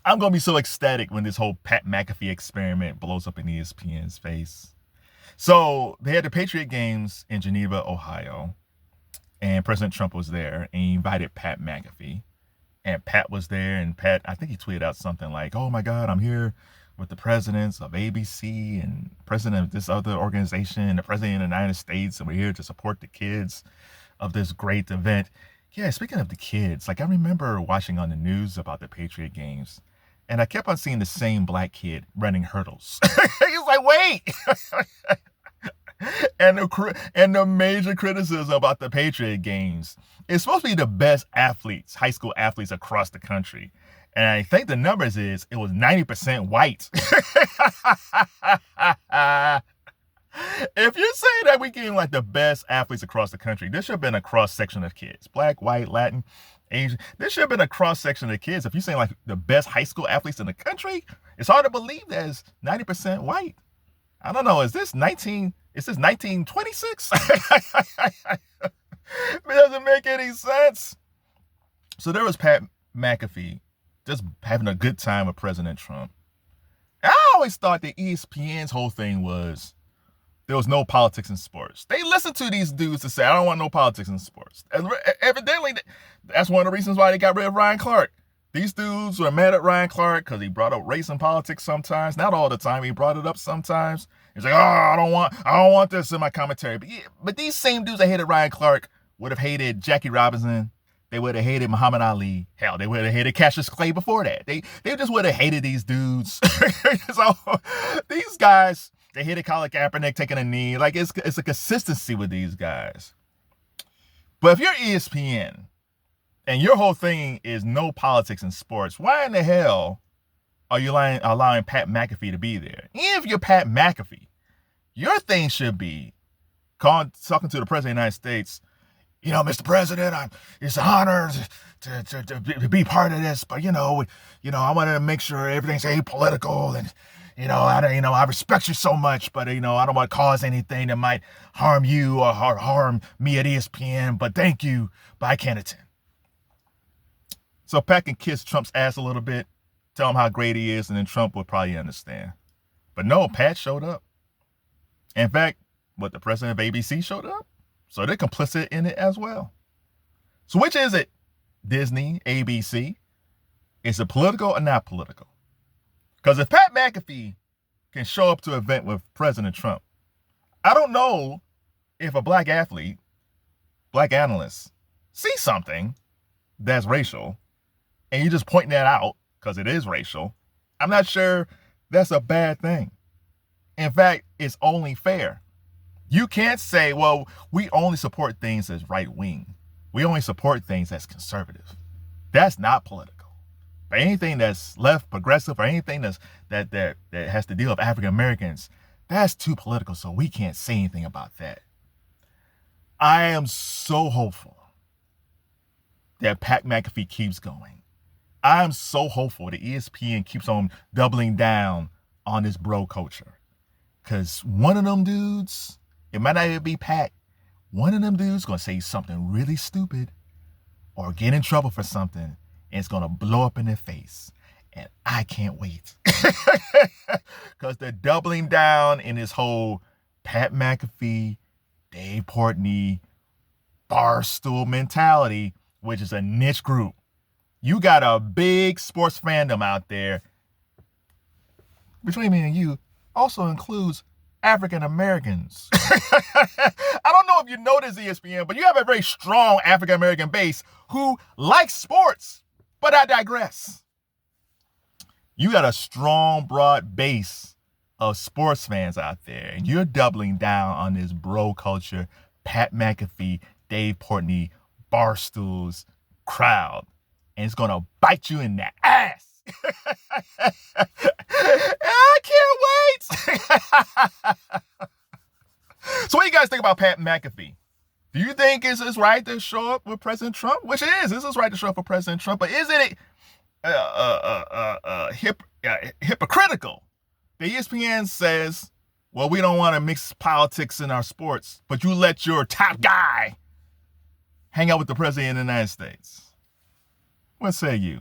I'm going to be so ecstatic when this whole Pat McAfee experiment blows up in ESPN's face. So they had the Patriot Games in Geneva, Ohio, and President Trump was there, and he invited Pat McAfee. And Pat was there, and Pat, I think he tweeted out something like, "Oh my God, I'm here with the presidents of ABC and president of this other organization, and the president of the United States, and we're here to support the kids of this great event." Yeah, speaking of the kids, like I remember watching on the news about the Patriot Games, and I kept on seeing the same black kid running hurdles. He's like, wait. And the major criticism about the Patriot Games, it's supposed to be the best athletes, high school athletes across the country. And I think the numbers is it was 90% white. If you're saying that we getting like the best athletes across the country, this should have been a cross section of kids. Black, white, Latin, Asian. This should have been a cross section of kids. If you're saying like the best high school athletes in the country, it's hard to believe that it's 90% white. I don't know. Is this 1926? It doesn't make any sense. So there was Pat McAfee just having a good time with President Trump. I always thought that ESPN's whole thing was there was no politics in sports. They listened to these dudes to say, I don't want no politics in sports. And evidently, that's one of the reasons why they got rid of Ryan Clark. These dudes were mad at Ryan Clark because he brought up race and politics sometimes. Not all the time. He brought it up sometimes. He's like, oh, I don't want this in my commentary. But these same dudes that hated Ryan Clark would have hated Jackie Robinson. They would have hated Muhammad Ali. Hell, they would have hated Cassius Clay before that. They just would have hated these dudes. So these guys, they hated Colin Kaepernick taking a knee. Like it's a consistency with these guys. But if you're ESPN and your whole thing is no politics in sports, why in the hell are you allowing Pat McAfee to be there? Even if you're Pat McAfee, your thing should be talking to the president of the United States. You know, Mr. President, it's an honor to be part of this, but I wanted to make sure everything's apolitical, and I respect you so much, but I don't want to cause anything that might harm you or harm me at ESPN. But thank you, but I can't attend. So Pat can kiss Trump's ass a little bit, tell him how great he is, and then Trump would probably understand. But no, Pat showed up. In fact, the president of ABC showed up. So they're complicit in it as well. So which is it? Disney, ABC? Is it political or not political? Because if Pat McAfee can show up to an event with President Trump, I don't know if a black athlete, black analyst, see something that's racial, and you just point that out because it is racial. I'm not sure that's a bad thing. In fact, it's only fair. You can't say, well, we only support things as right wing. We only support things as conservative. That's not political. But anything that's left, progressive, or anything that has to deal with African Americans, that's too political, so we can't say anything about that. I am so hopeful that Pat McAfee keeps going. I'm so hopeful that ESPN keeps on doubling down on this bro culture. Because one of them dudes, it might not even be Pat. One of them dudes going to say something really stupid or get in trouble for something, and it's going to blow up in their face. And I can't wait. Because they're doubling down in this whole Pat McAfee, Dave Portnoy, barstool mentality, which is a niche group. You got a big sports fandom out there. Between me and you, also includes African Americans. I don't know if you know this, ESPN, but you have a very strong African American base who likes sports. But I digress. You got a strong, broad base of sports fans out there, and you're doubling down on this bro culture, Pat McAfee, Dave Portnoy, barstools crowd, and it's gonna bite you in the ass. I can't wait. So what do you guys think about Pat McAfee? Do you think it's right to show up with President Trump? Which it is. This is right to show up with President Trump. But isn't it hypocritical? The ESPN says, well, we don't want to mix politics in our sports, but you let your top guy hang out with the President of the United States. What say you?